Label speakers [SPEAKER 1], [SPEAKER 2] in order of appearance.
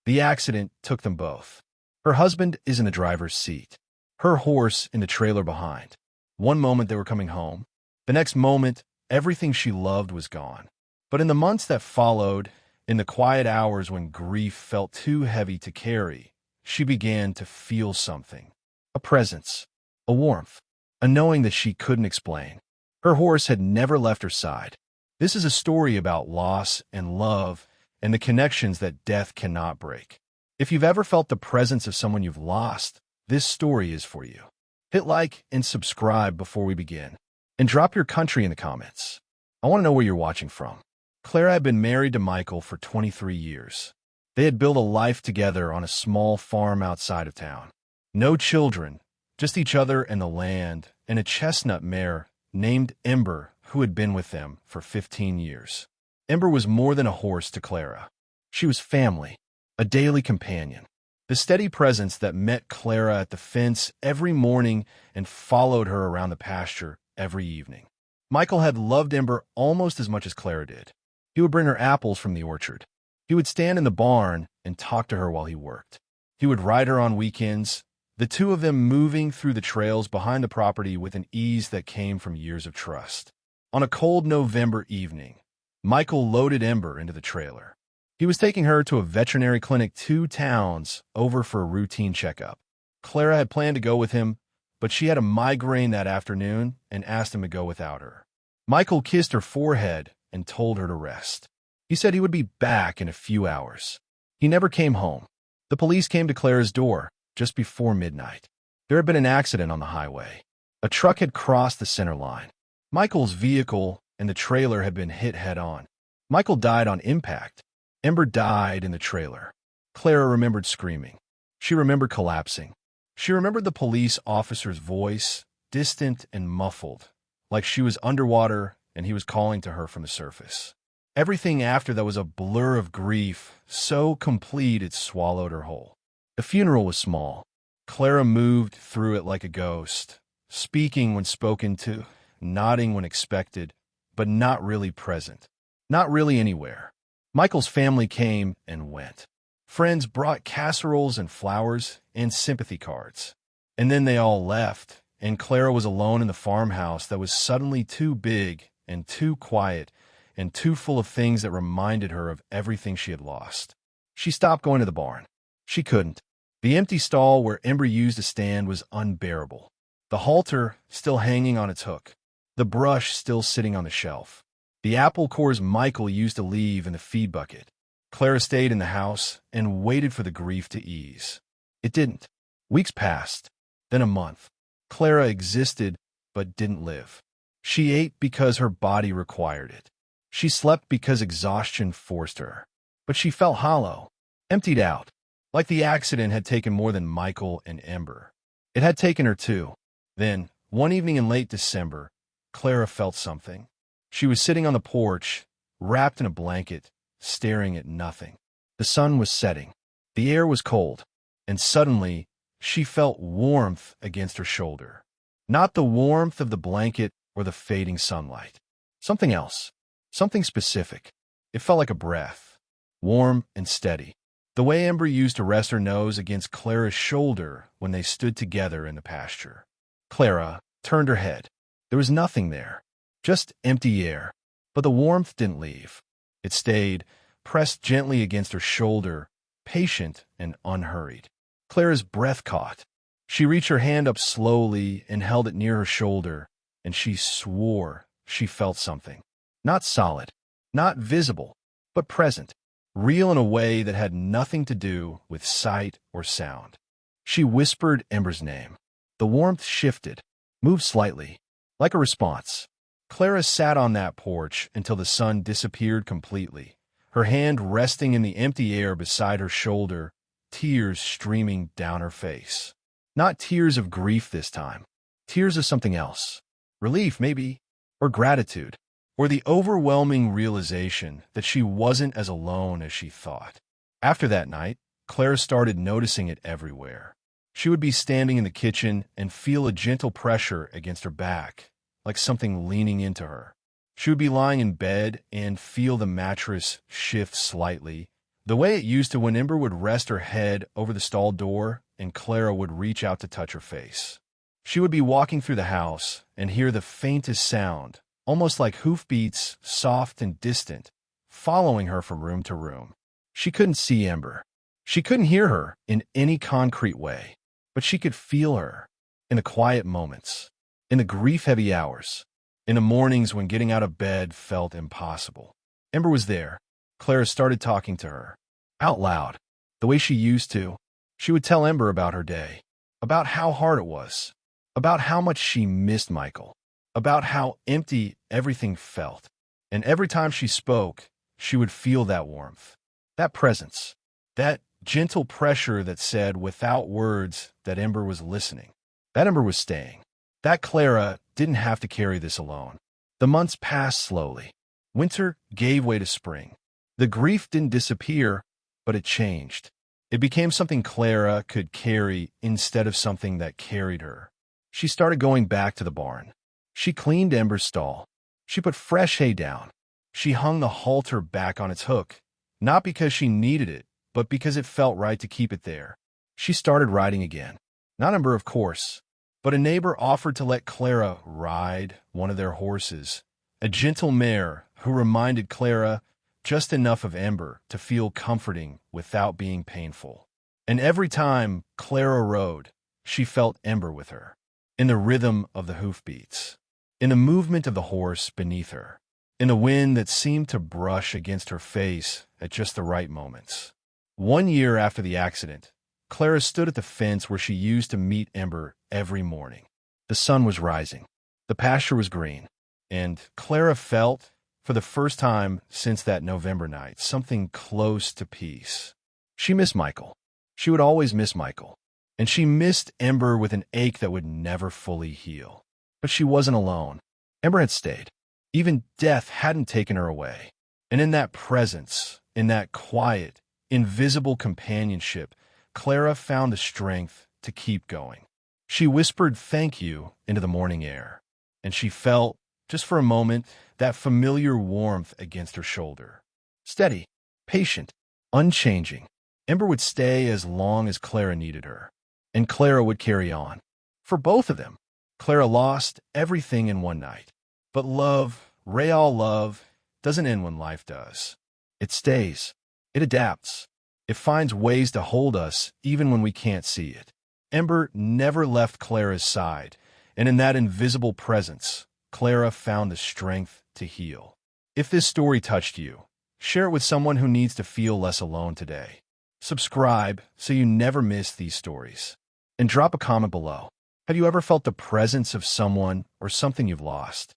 [SPEAKER 1] The accident took them both. Her husband is in the driver's seat, her horse in the trailer behind. One moment they were coming home. The next moment, everything she loved was gone. But in the months that followed, in the quiet hours when grief felt too heavy to carry, she began to feel something. A presence, a warmth, a knowing that she couldn't explain. Her horse had never left her side. This is a story about loss and love and the connections that death cannot break. If you've ever felt the presence of someone you've lost, this story is for you. Hit like and subscribe before we begin. And drop your country in the comments. I want to know where you're watching from. Clara had been married to Michael for 23 years. They had built a life together on a small farm outside of town. No children, just each other and the land, and a chestnut mare named Ember who had been with them for 15 years. Ember was more than a horse to Clara. She was family, a daily companion, the steady presence that met Clara at the fence every morning and followed her around the pasture every evening. Michael had loved Ember almost as much as Clara did. He would bring her apples from the orchard. He would stand in the barn and talk to her while he worked. He would ride her on weekends, the two of them moving through the trails behind the property with an ease that came from years of trust. On a cold November evening, Michael loaded Ember into the trailer. He was taking her to a veterinary clinic 2 towns over for a routine checkup. Clara had planned to go with him, but she had a migraine that afternoon and asked him to go without her. Michael kissed her forehead and told her to rest. He said he would be back in a few hours. He never came home. The police came to Clara's door just before midnight. There had been an accident on the highway. A truck had crossed the center line. Michael's vehicle and the trailer had been hit head-on. Michael died on impact. Ember died in the trailer. Clara remembered screaming. She remembered collapsing. She remembered the police officer's voice, distant and muffled, like she was underwater and he was calling to her from the surface. Everything after that was a blur of grief, so complete it swallowed her whole. The funeral was small. Clara moved through it like a ghost, speaking when spoken to, nodding when expected, but not really present. Not really anywhere. Michael's family came and went. Friends brought casseroles and flowers and sympathy cards. And then they all left, and Clara was alone in the farmhouse that was suddenly too big and too quiet and too full of things that reminded her of everything she had lost. She stopped going to the barn. She couldn't. The empty stall where Ember used to stand was unbearable. The halter still hanging on its hook. The brush still sitting on the shelf. The apple cores Michael used to leave in the feed bucket. Clara stayed in the house and waited for the grief to ease. It didn't. Weeks passed, then a month. Clara existed but didn't live. She ate because her body required it. She slept because exhaustion forced her. But she felt hollow, emptied out, like the accident had taken more than Michael and Ember. It had taken her too. Then, one evening in late December, Clara felt something. She was sitting on the porch, wrapped in a blanket, staring at nothing. The sun was setting. The air was cold. And suddenly, she felt warmth against her shoulder. Not the warmth of the blanket or the fading sunlight. Something else. Something specific. It felt like a breath. Warm and steady. The way Ember used to rest her nose against Clara's shoulder when they stood together in the pasture. Clara turned her head. There was nothing there. Just empty air. But the warmth didn't leave. It stayed, pressed gently against her shoulder, patient and unhurried. Clara's breath caught. She reached her hand up slowly and held it near her shoulder, and she swore she felt something. Not solid, not visible, but present, real in a way that had nothing to do with sight or sound. She whispered Ember's name. The warmth shifted, moved slightly, like a response. Clara sat on that porch until the sun disappeared completely, her hand resting in the empty air beside her shoulder, tears streaming down her face. Not tears of grief this time. Tears of something else. Relief, maybe, or gratitude, or the overwhelming realization that she wasn't as alone as she thought. After that night, Clara started noticing it everywhere. She would be standing in the kitchen and feel a gentle pressure against her back, like something leaning into her. She would be lying in bed and feel the mattress shift slightly, The way it used to when Ember would rest her head over the stall door and Clara would reach out to touch her face. She would be walking through the house and hear the faintest sound, almost like hoofbeats, soft and distant, following her from room to room. She couldn't see Ember. She couldn't hear her in any concrete way, but she could feel her in the quiet moments, in the grief-heavy hours, in the mornings when getting out of bed felt impossible. Ember was there. Clara started talking to her, out loud, the way she used to. She would tell Ember about her day, about how hard it was, about how much she missed Michael, about how empty everything felt. And every time she spoke, she would feel that warmth, that presence, that gentle pressure that said without words that Ember was listening, that Ember was staying, that Clara didn't have to carry this alone. The months passed slowly. Winter gave way to spring. The grief didn't disappear, but it changed. It became something Clara could carry instead of something that carried her. She started going back to the barn. She cleaned Ember's stall. She put fresh hay down. She hung the halter back on its hook, not because she needed it, but because it felt right to keep it there. She started riding again. Not Ember, of course, but a neighbor offered to let Clara ride one of their horses, a gentle mare who reminded Clara just enough of Ember to feel comforting without being painful. And every time Clara rode, she felt Ember with her, in the rhythm of the hoofbeats, in the movement of the horse beneath her, in the wind that seemed to brush against her face at just the right moments. 1 year after the accident, Clara stood at the fence where she used to meet Ember every morning. The sun was rising. The pasture was green. And Clara felt, for the first time since that November night, something close to peace. She missed Michael. She would always miss Michael. And she missed Ember with an ache that would never fully heal. But she wasn't alone. Ember had stayed. Even death hadn't taken her away. And in that presence, in that quiet, invisible companionship, Clara found the strength to keep going. She whispered thank you into the morning air, and she felt, just for a moment, that familiar warmth against her shoulder. Steady, patient, unchanging. Ember would stay as long as Clara needed her, and Clara would carry on. For both of them, Clara lost everything in one night. But love, real love, doesn't end when life does. It stays. It adapts. It finds ways to hold us even when we can't see it. Ember never left Clara's side, and in that invisible presence, Clara found the strength to heal. If this story touched you, share it with someone who needs to feel less alone today. Subscribe so you never miss these stories. And drop a comment below. Have you ever felt the presence of someone or something you've lost?